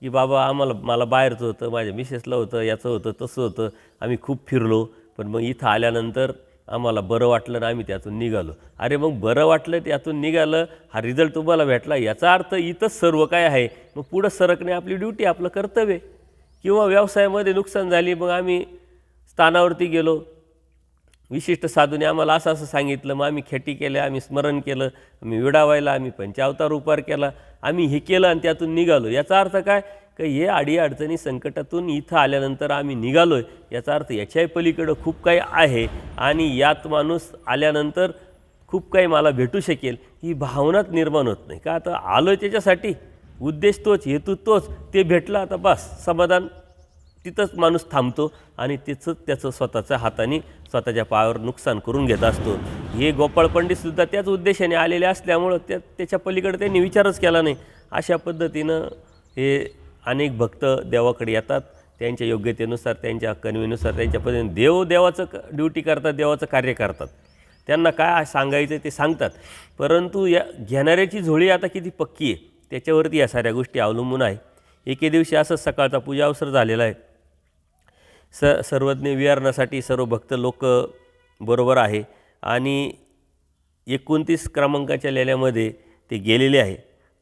की बाबा मला बाहेरचं होतं, माझ्या मिसेसला होतं, याचं होतं, तसं होतं, आम्ही खूप फिरलो, पण मग इथं आल्यानंतर आम्हाला बरं वाटलं ना, आम्ही त्यातून निघालो. अरे मग बरं वाटलं, त्यातून निघालं, हा रिझल्ट तुम्हाला भेटला, याचा अर्थ इथंच सर्व काय आहे. मग पुढं सरकणे आपली ड्युटी, आपलं कर्तव्य. किंवा व्यवसायामध्ये नुकसान झाली, मग आम्ही स्थानावरती गेलो, विशिष्ट साधूने आम्हाला असं असं सांगितलं, मग आम्ही खेटी केल्या, आम्ही स्मरण केलं, आम्ही विडावायला, आम्ही पंचावतार उपार केला, आम्ही हे केलं आणि त्यातून निघालो. याचा अर्थ काय की हे अडीअडचणी संकटातून इथं आल्यानंतर आम्ही निघालो आहे, याचा अर्थ याच्याही पलीकडं खूप काही आहे आणि यात माणूस आल्यानंतर खूप काही मला भेटू शकेल ही भावनाच निर्माण होत नाही. का आता आलो त्याच्यासाठी, उद्देश तोच, हेतू तोच, ते भेटलं, आता बस समाधान, तिथंच माणूस थांबतो आणि त्याचं स्वतःच्या हाताने स्वतःच्या पायावर नुकसान करून घेत असतो. हे गोपाळ पंडितसुद्धा त्याच उद्देशाने आलेले असल्यामुळं त्याच्या पलीकडे त्यांनी विचारच केला नाही. अशा पद्धतीनं हे अनेक भक्त देवाकडे येतात, त्यांच्या योग्यतेनुसार, त्यांच्या कन्वीनुसार, त्यांच्या पद्धतीने देवाचं ड्युटी करतात, देवाचं कार्य करतात. त्यांना काय सांगायचं ते सांगतात, परंतु या घेणाऱ्याची झोळी आता किती पक्की आहे त्याच्यावरती या साऱ्या गोष्टी अवलंबून आहे. एके दिवशी असंच सकाळचा पूजा अवसर झालेला आहे. सर्वज्ञ विहारणासाठी सर्व भक्त लोक बरोबर आहे आणि 29 क्रमांकाच्या लेण्यामध्ये ते गेलेले आहे.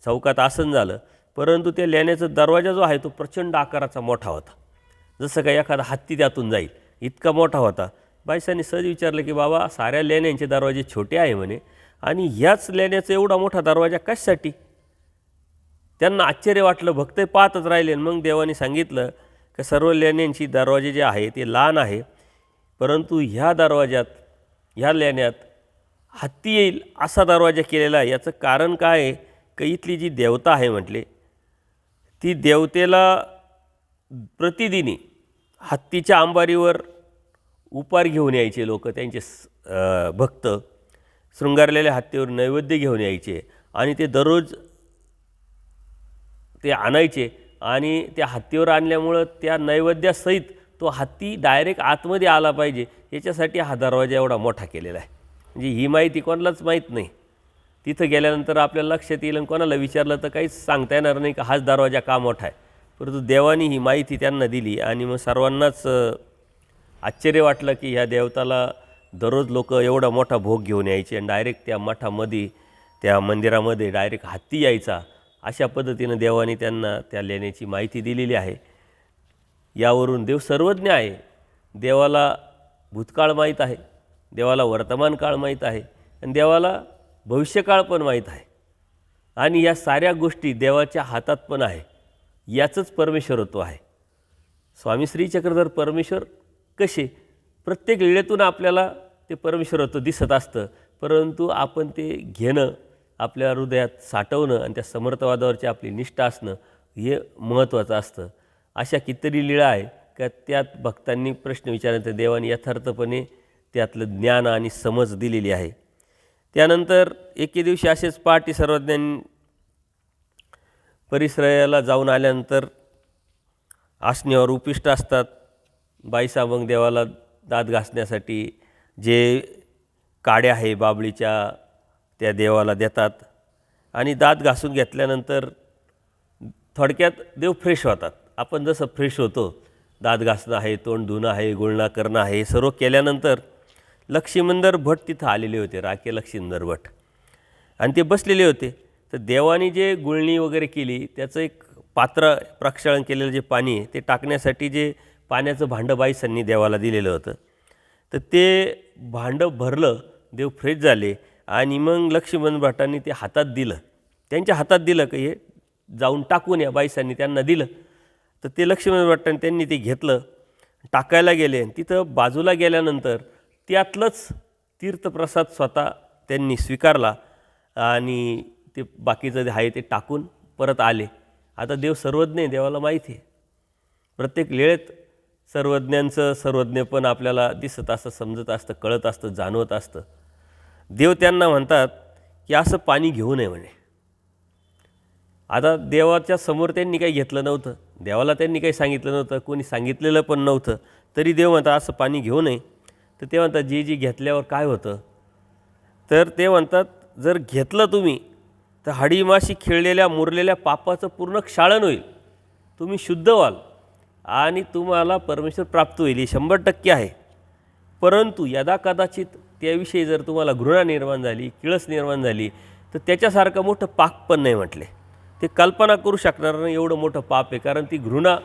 चौकात आसन झालं, परंतु त्या लेण्याचा दरवाजा जो आहे तो प्रचंड आकाराचा मोठा होता, जसं काही एखादा हत्ती त्यातून जाईल इतका मोठा होता. बायसांनी सहज विचारलं की बाबा साऱ्या लेण्यांचे दरवाजे छोटे आहे म्हणे आणि ह्याच लेण्याचा एवढा मोठा दरवाजा कशासाठी. त्यांना आश्चर्य वाटलं, भक्त पाहतच राहिले. मग देवाने सांगितलं की सर्व लेण्यांची दरवाजे जे आहे ते लहान आहे, परंतु ह्या लेण्यात हत्ती येईल असा दरवाजा केलेला आहे. याचं कारण काय आहे की इथली जी देवता आहे म्हटले, ती देवतेला प्रतिदिनी हत्तीच्या अंबारीवर उपार घेऊन यायचे लोक, त्यांचे भक्त शृंगारलेल्या हत्तीवर नैवेद्य घेऊन यायचे आणि ते दररोज ते आणायचे आणि त्या हत्तीवर आणल्यामुळं त्या नैवेद्यासहित तो हत्ती डायरेक्ट आतमध्ये आला पाहिजे, याच्यासाठी हा दरवाजा एवढा मोठा केलेला आहे. म्हणजे ही माहिती कोणालाच माहीत नाही. तिथं गेल्यानंतर आपल्याला लक्षात येईल आणि कोणाला विचारलं तर काहीच सांगता येणार नाही का हाच दरवाजा का मोठा आहे. परंतु देवानी ही माहिती त्यांना दिली आणि मग सर्वांनाच आश्चर्य वाटलं की ह्या देवताला दररोज लोक एवढा मोठा भोग घेऊन यायचे आणि डायरेक्ट त्या मठामध्ये, त्या मंदिरामध्ये डायरेक्ट हत्ती यायचा. अशा पद्धतीनं देवाने त्यांना त्या लेण्याची माहिती दिलेली आहे. यावरून देव सर्वज्ञ आहे. देवाला भूतकाळ माहीत आहे, देवाला वर्तमान काळ माहीत आहे आणि देवाला भविष्यकाळ पण माहीत आहे आणि या साऱ्या गोष्टी देवाच्या हातात पण आहे. याचंच परमेश्वरत्व आहे. स्वामी श्री चक्रधर परमेश्वर कसे प्रत्येक लीळेतून आपल्याला ते परमेश्वरत्व दिसत असतं, परंतु आपण ते घेणं, आपल्या हृदयात साठवणं आणि त्या समर्थवादावरची आपली निष्ठा असणं हे महत्त्वाचं असतं. अशा कितीतरी लीळा आहे का त्यात भक्तांनी प्रश्न विचारल्यानंतर देवाने यथार्थपणे त्यातलं ज्ञान आणि समज दिलेली आहे. त्यानंतर एके दिवशी असेच पहाटे सर्वज्ञांनी परिसराला जाऊन आल्यानंतर आसनीवर उपिष्ट असतात. बाईसा मग देवाला दात घासण्यासाठी जे काड्या आहे बाबळीच्या त्या देवाला देतात आणि दात घासून घेतल्यानंतर थोडक्यात देव फ्रेश होतात. आपण जसं फ्रेश होतो, दात घासणं आहे, तोंड धुणं आहे, गुळणा करणं आहे, सर्व केल्यानंतर लक्ष्मींदर भट तिथं आलेले होते, राखे लक्ष्मींदर भट, आणि ते बसलेले होते. तर देवानी जे गुळणी वगैरे केली त्याचं एक पात्र, प्रक्षालन केलेलं जे पाणी आहे ते टाकण्यासाठी जे पाण्याचं भांडं बाईसांनी देवाला दिलेलं होतं, तर ते भांडं भरलं, देव फ्रेश झाले. आणि मग लक्ष्मण भटांनी ते हातात दिलं, त्यांच्या हातात दिलं की हे जाऊन टाकून या, बाईसांनी त्यांना दिलं. तर ते लक्ष्मण भटांनी त्यांनी ते घेतलं, टाकायला गेले. तिथं बाजूला गेल्यानंतर त्यातलंच तीर्थप्रसाद स्वतः त्यांनी स्वीकारला आणि ते बाकीचं जे आहे ते टाकून परत आले. आता देव सर्वज्ञ आहे, देवाला माहिती आहे. प्रत्येक वेळेत सर्वज्ञांचं सर्वज्ञपण आपल्याला दिसत असतं, समजत असतं, कळत असतं, जाणवत असतं. देव त्यांना म्हणतात की असं पाणी घेऊ नये म्हणे. आता देवाच्या समोर त्यांनी काही घेतलं नव्हतं, देवाला त्यांनी काही सांगितलं नव्हतं, कोणी सांगितलेलं पण नव्हतं, तरी देव म्हणतात असं पाणी घेऊ नये. तर ते म्हणतात जी घेतल्यावर काय होतं, तर ते म्हणतात जर घेतलं तुम्ही तर हाडीमाशी खेळलेल्या मुरलेल्या पापाचं पूर्ण क्षालन होईल, तुम्ही शुद्ध व्हाल आणि तुम्हाला परमेश्वर प्राप्त होईल, हे 100% आहे. परंतु यदा कदाचित त्याविषयी जर तुम्हाला घृणा निर्माण झाली, किळस निर्माण झाली, तर त्याच्यासारखं मोठं पाप पण नाही म्हटले. ते कल्पना करू शकणार नाही एवढं मोठं पाप आहे, कारण ती घृणा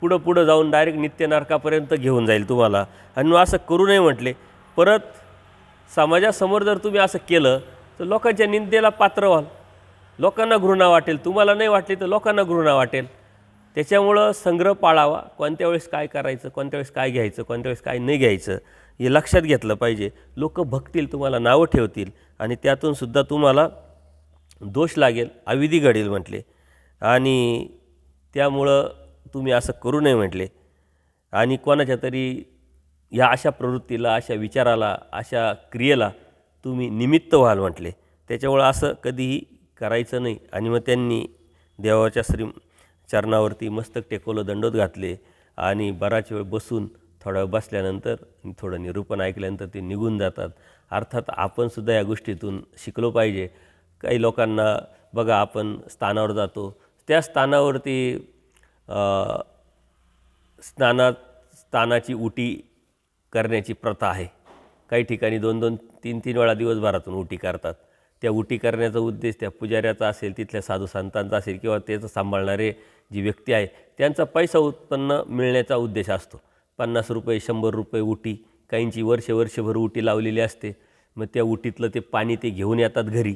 पुढं जाऊन डायरेक्ट नित्य नरकापर्यंत घेऊन जाईल तुम्हाला. आणि मग असं करू नये म्हटले. परत समाजासमोर जर तुम्ही असं केलं तर लोकांच्या निंदेला पात्र व्हाल, लोकांना घृणा वाटेल, तुम्हाला नाही वाटली तर लोकांना घृणा वाटेल. त्याच्यामुळं संग्रह पाळावा, कोणत्या वेळेस काय करायचं, कोणत्या वेळेस काय घ्यायचं, कोणत्या वेळेस काय नाही घ्यायचं, हे लक्षात घेतलं पाहिजे. लोक बघतील, तुम्हाला नावं ठेवतील आणि त्यातूनसुद्धा तुम्हाला दोष लागेल, अविधी घडेल म्हटले. आणि त्यामुळं तुम्ही असं करू नये म्हटले. आणि कोणाच्या तरी या अशा प्रवृत्तीला, अशा विचाराला, अशा क्रियेला तुम्ही निमित्त व्हाल म्हटले. त्याच्यामुळं असं कधीही करायचं नाही. आणि मग त्यांनी देवाच्या चरणावरती मस्तक टेकवलं, दंडोत घातले आणि बराच वेळ बसून थोडा वेळ बसल्यानंतर थोडं निरूपण ऐकल्यानंतर ते निघून जातात. अर्थात आपणसुद्धा या गोष्टीतून शिकलो पाहिजे. काही लोकांना बघा, आपण स्थानावर जातो, त्या स्थानावरती स्थानाची उटी करण्याची प्रथा आहे. काही ठिकाणी 2-2, 3-3 वेळा दिवसभरातून उटी करतात. त्या उटी करण्याचा उद्देश त्या पुजाऱ्याचा असेल, तिथल्या साधू संतांचा असेल, किंवा त्याचं सांभाळणारे जी व्यक्ती आहे त्यांचा पैसा उत्पन्न मिळण्याचा उद्देश असतो. 50 रुपये, 100 रुपये उटी, काहींची वर्षभर उटी लावलेली असते. मग त्या उटीतलं ते पाणी ते घेऊन येतात घरी.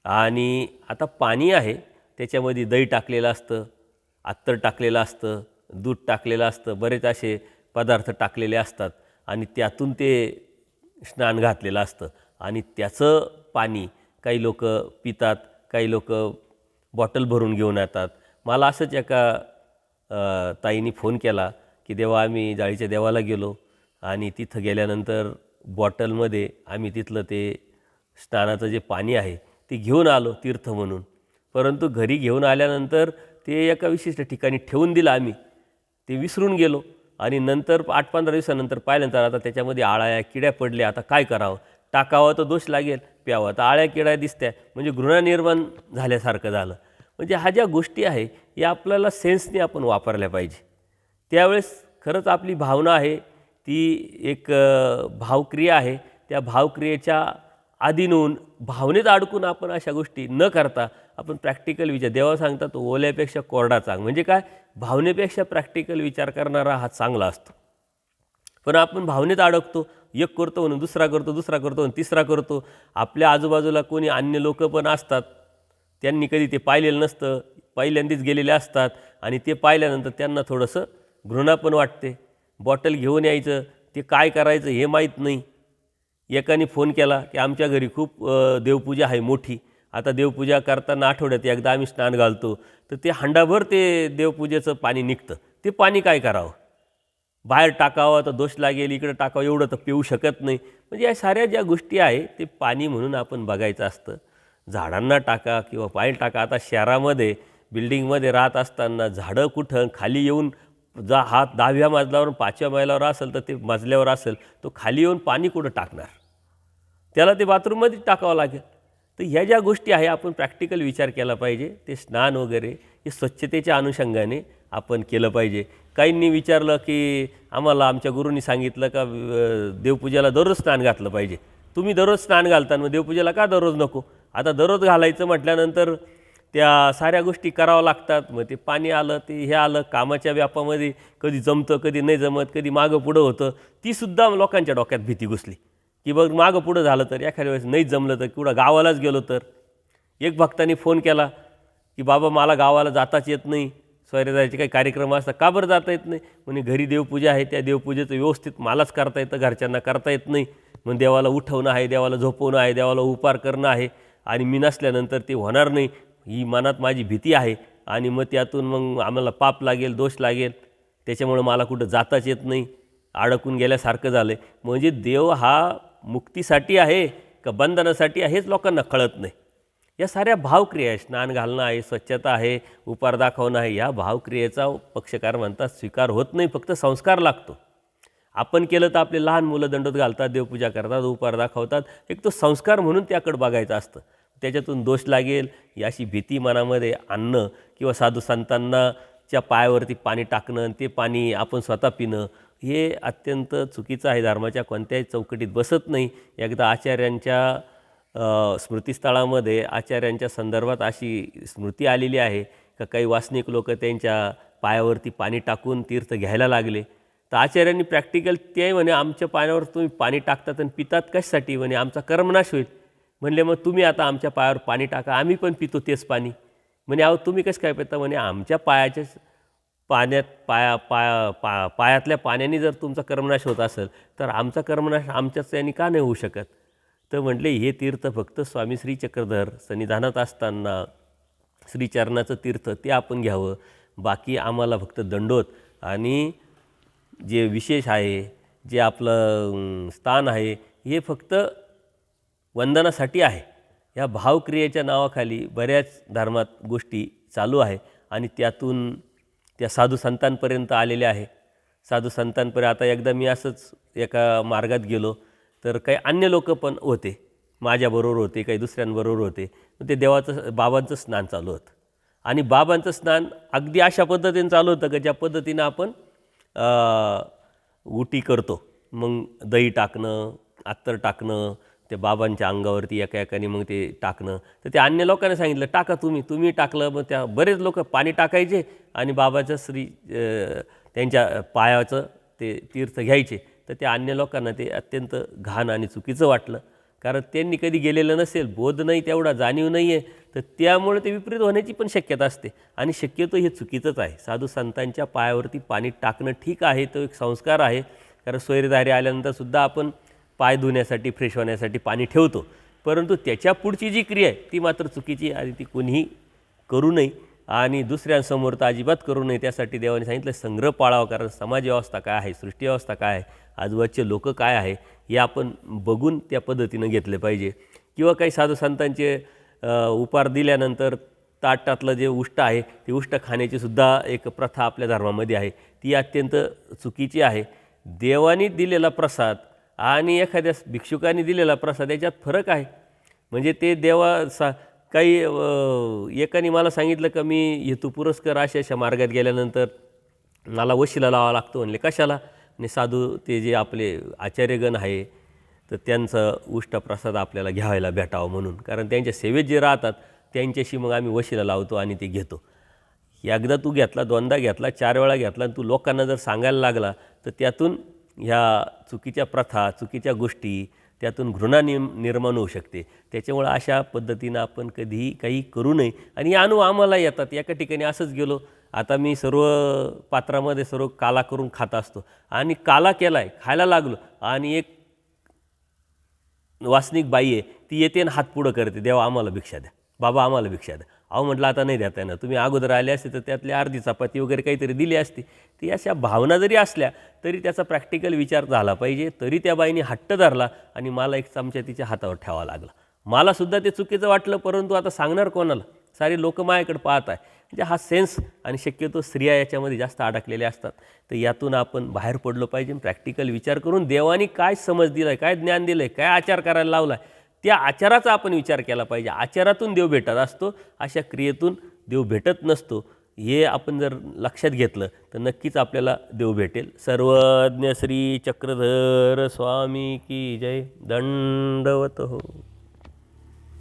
आणि आता पाणी आहे, त्याच्यामध्ये दही टाकलेलं असतं, अत्तर टाकलेलं असतं, दूध टाकलेलं असतं, बरेच असे पदार्थ टाकलेले असतात आणि त्यातून ते स्नान घातलेलं असतं. आणि त्याचं पाणी काही लोक पितात, काही लोक बॉटल भरून घेऊन येतात. मला असंच एका ताईंनी फोन केला की देवा, आम्ही जाळीच्या देवाला गेलो आणि तिथं गेल्यानंतर बॉटलमध्ये आम्ही तिथलं ते स्नानाचं जे पाणी आहे ते घेऊन आलो तीर्थ म्हणून, परंतु घरी घेऊन आल्यानंतर ते एका विशिष्ट ठिकाणी ठेवून दिलं, आम्ही ते विसरून गेलो. आणि नंतर 8-15 दिवसानंतर पाहिल्यानंतर आता त्याच्यामध्ये आळ्या किड्या पडल्या. आता काय करावं, टाकावं तर दोष लागेल, प्यावं तर आळ्या किड्या दिसत्या, म्हणजे घृणा निर्माण झाल्यासारखं झालं. म्हणजे ह्या ज्या गोष्टी आहे या आपल्याला सेन्सने आपण वापरल्या पाहिजे. त्यावेळेस खरंच आपली भावना आहे ती एक भावक्रिया आहे. त्या भावक्रियेच्या अधीन होऊन, भावनेत अडकून आपण अशा गोष्टी न करता आपण प्रॅक्टिकल विचार, देवा सांगतात ओल्यापेक्षा कोरडा चांग, म्हणजे काय, भावनेपेक्षा प्रॅक्टिकल विचार करणारा हा चांगला असतो. पण आपण भावनेत अडकतो, एक करतो म्हणून दुसरा करतो, दुसरा करतो म्हणून तिसरा करतो. आपल्या आजूबाजूला कोणी अन्य लोक पण असतात, त्यांनी कधी ते पाहिलेलं नसतं, पहिल्यांदाच गेलेले असतात आणि ते पाहिल्यानंतर त्यांना थोडंसं घृणा पण वाटते. बॉटल घेऊन यायचं, ते काय करायचं हे माहीत नाही. एकाने फोन केला की आमच्या घरी खूप देवपूजा आहे मोठी, आता देवपूजा करताना आठवड्यात एकदा आम्ही स्नान घालतो, तर ते हंडाभर ते देवपूजेचं पाणी निघतं. ते पाणी काय करावं, बाहेर टाकावं तर दोष लागेल, इकडं टाकावं एवढं तर पिऊ शकत नाही. म्हणजे या साऱ्या ज्या गोष्टी आहे ते पाणी म्हणून आपण बघायचं असतं. झाडांना टाका किंवा बाहेर टाका. आता शहरामध्ये बिल्डिंगमध्ये राहत असताना झाडं कुठं खाली येऊन, जा हात 10व्या मजल्यावर 5व्या मजल्यावर असेल तर ते मजल्यावर असेल, तो खाली येऊन पाणी कुठं टाकणार, त्याला ते बाथरूममध्येच टाकावं लागेल. तर ह्या ज्या गोष्टी आहे आपण प्रॅक्टिकल विचार केला पाहिजे. ते स्नान वगैरे हे स्वच्छतेच्या अनुषंगाने आपण केलं पाहिजे. काहींनी विचारलं की आम्हाला आमच्या गुरूंनी सांगितलं का देवपूजेला दररोज स्नान घातलं पाहिजे. तुम्ही दररोज स्नान घालता, मग देवपूजेला का दररोज नको? आता दररोज घालायचं म्हटल्यानंतर त्या साऱ्या गोष्टी कराव्या लागतात. मग ते पाणी आलं, ते हे आलं, कामाच्या व्यापामध्ये कधी जमतं, कधी नाही जमत, कधी मागं पुढं होतं. तीसुद्धा लोकांच्या डोक्यात भीती घुसली की बघ मागं पुढं झालं तर, एखाद्या वेळेस नाहीच जमलं तर, कुठं गावालाच गेलो तर. एक भक्ताने फोन केला की बाबा मला गावाला जाताच येत नाही, सोयरे काही कार्यक्रम असतात, का बरं जाता येत नाही? म्हणजे घरी देवपूजा आहे, त्या देवपूजेचं व्यवस्थित मलाच करता येतं, घरच्यांना करता येत नाही. मग देवाला उठवणं आहे, देवाला झोपवणं आहे, देवाला उपार करणं आहे आणि मी नसल्यानंतर ते होणार नाही, ही मनात माझी भीती आहे. आणि मग त्यातून मग आम्हाला पाप लागेल, दोष लागेल, त्याच्यामुळं मला कुठं जाताच येत नाही, अडकून गेल्यासारखं झालं आहे. म्हणजे देव हा मुक्तीसाठी आहे का बंधनासाठी आहे हेच लोकांना कळत नाही. या साऱ्या भावक्रिया आहे, स्नान घालणं आहे, स्वच्छता आहे, उपार दाखवणं आहे, या भावक्रियेचा पक्षकार म्हणतात स्वीकार होत नाही, फक्त संस्कार लागतो. आपण केलं तर आपले लहान मुलं दंडोत घालतात, देवपूजा करतात, उपार दाखवतात, एक तो संस्कार म्हणून त्याकडे बघायचं असतं. त्याच्यातून दोष लागेल याची भीती मनामध्ये आणणं किंवा साधू संतांनाच्या पायावरती पाणी टाकणं, ते पाणी आपण स्वतः पिणं, हे अत्यंत चुकीचं आहे, धर्माच्या कोणत्याही चौकटीत बसत नाही. एकदा आचार्यांच्या स्मृतिस्थळामध्ये आचार्यांच्या संदर्भात अशी स्मृती आलेली आहे का काही वासनिक लोक त्यांच्या पायावरती पाणी टाकून तीर्थ घ्यायला लागले. तर आचार्यांनी प्रॅक्टिकल ते म्हणे आमच्या पायावर तुम्ही पाणी टाकतात आणि पितात कशासाठी? म्हणे आमचा कर्मनाश होईल. म्हणले मग तुम्ही आता आमच्या पायावर पाणी टाका, आम्ही पण पितो तेच पाणी. म्हणे अहो तुम्ही कसं काय पिता? म्हणे आमच्या पायाच्याच पाण्यात पायातल्या पाण्याने जर तुमचा कर्मनाश होत असेल तर आमचा कर्मनाश आमच्याच याने का नाही होऊ शकत? तर म्हटले हे तीर्थ फक्त स्वामी श्री चक्रधर सन्निधानात असताना श्रीचरणाचं तीर्थ ते आपण घ्यावं, बाकी आम्हाला फक्त दंडोत आणि जे विशेष आहे, जे आपलं स्थान आहे, हे फक्त वंदनासाठी आहे. या भावक्रियेच्या नावाखाली बऱ्याच धर्मात गोष्टी चालू आहे आणि त्यातून त्या साधू संतांपर्यंत आलेल्या आहे. साधू संतांपर्यंत आता एकदा मी असंच एका मार्गात गेलो तर काही अन्य लोक पण होते, माझ्याबरोबर होते, काही दुसऱ्यांबरोबर होते. ते देवाचं बाबांचं स्नान चालू होतं आणि बाबांचं स्नान अगदी अशा पद्धतीने चालू होतं की ज्या पद्धतीनं आपण उटी करतो. मग दही टाकणं, अत्तर टाकणं, ते बाबांच्या अंगावरती एका एकाने मग ते टाकणं. तर ते अन्य लोकांना सांगितलं टाका तुम्ही टाकलं. मग त्या बरेच लोक पाणी टाकायचे आणि बाबाचं त्यांच्या पायाचं ते तीर्थ घ्यायचे. तर त्या अन्य लोकांना ते अत्यंत घाण आणि चुकीचं वाटलं, कारण त्यांनी कधी गेलेलं नसेल, बोध नाही, तेवढा जाणीव नाही आहे, तर त्यामुळे ते विपरीत होण्याची पण शक्यता असते. आणि शक्यतो हे चुकीचंच आहे. साधू संतांच्या पायावरती पाणी टाकणं ठीक आहे, तो एक संस्कार आहे. कारण सोयरेदारी आल्यानंतरसुद्धा आपण पाय धुण्यासाठी, फ्रेश होण्यासाठी पाणी ठेवतो, परंतु त्याच्या पुढची जी क्रिया आहे ती मात्र चुकीची आणि ती कोणीही करू नये आणि दुसऱ्यांसमोर तर अजिबात करू नये. त्यासाठी देवाने सांगितलं संग्रह पाळावा, कारण समाज व्यवस्था काय आहे, सृष्टी व्यवस्था काय आहे, आजूबाजूचे लोक काय आहे हे आपण बघून त्या पद्धतीनं घेतले पाहिजे. किंवा काही साधू संतांचे उपार दिल्यानंतर ताटातलं जे उष्ट आहे ते उष्ट खाण्याचीसुद्धा एक प्रथा आपल्या धर्मामध्ये आहे, ती अत्यंत चुकीची आहे. देवानी दिलेला प्रसाद आणि एखाद्या भिक्षुकाने दिलेला प्रसाद याच्यात फरक आहे. म्हणजे ते काही एकाने मला सांगितलं का मी हेतू पुरस्कार अशा मार्गात गेल्यानंतर मला वशिला लावा लागतो. म्हणले कशाला? आणि साधू ते जे आपले आचार्यगण आहे तर त्यांचं उष्टप्रसाद आपल्याला घ्यायला भेटावं म्हणून, कारण त्यांच्या सेवेत जे राहतात त्यांच्याशी मग आम्ही वशिला लावतो आणि ते घेतो. एकदा तू घेतला, दोनदा घेतला, 4 वेळा घेतला आणि तू लोकांना जर सांगायला लागला तर त्यातून ह्या चुकीच्या प्रथा, चुकीच्या गोष्टी, त्यातून घृणा निर्माण होऊ शकते. त्याच्यामुळं अशा पद्धतीनं आपण कधीही काही करू नये. आणि या अनुभव आम्हाला येतात. एका ठिकाणी असंच गेलो, आता मी सर्व पात्रामध्ये सर्व काला करून खात असतो आणि काला केला आहे, खायला लागलो आणि एक वासनिक बाई आहे, ती येते आणि हात पुढं करते, देवा आम्हाला भिक्षा द्या, बाबा आम्हाला भिक्षा द्या. अहो म्हटलं आता नाही देता येणार, तुम्ही अगोदर आले असते तर त्यातली अर्धी चपाती वगैरे काहीतरी दिली असती. ती अशा भावना जरी असल्या तरी त्याचा प्रॅक्टिकल विचार झाला पाहिजे. तरी त्या बाईने हट्ट धरला आणि मला एक चमचा तिच्या हातावर ठेवावा लागला. मलासुद्धा ते चुकीचं वाटलं, परंतु आता सांगणार कोणाला? सारे लोक माझ्याकडे पाहत आहे. म्हणजे हा सेन्स, आणि शक्यतो स्त्रिया याच्यामध्ये जास्त अडकलेल्या असतात. तर यातून आपण बाहेर पडलो पाहिजे. प्रॅक्टिकल विचार करून देवाने काय समज दिला आहे, काय ज्ञान दिलं आहे, काय आचार करायला लावला आहे, त्या आचाराचा आपण विचार केला पाहिजे. आचारातून देव भेटत असतो, अशा क्रियेतून देव भेटत नसतो. हे आपण जर लक्षात घेतलं तर नक्कीच आपल्याला देव भेटेल. सर्वज्ञ श्री चक्रधर स्वामी की जय. दंडवत हो.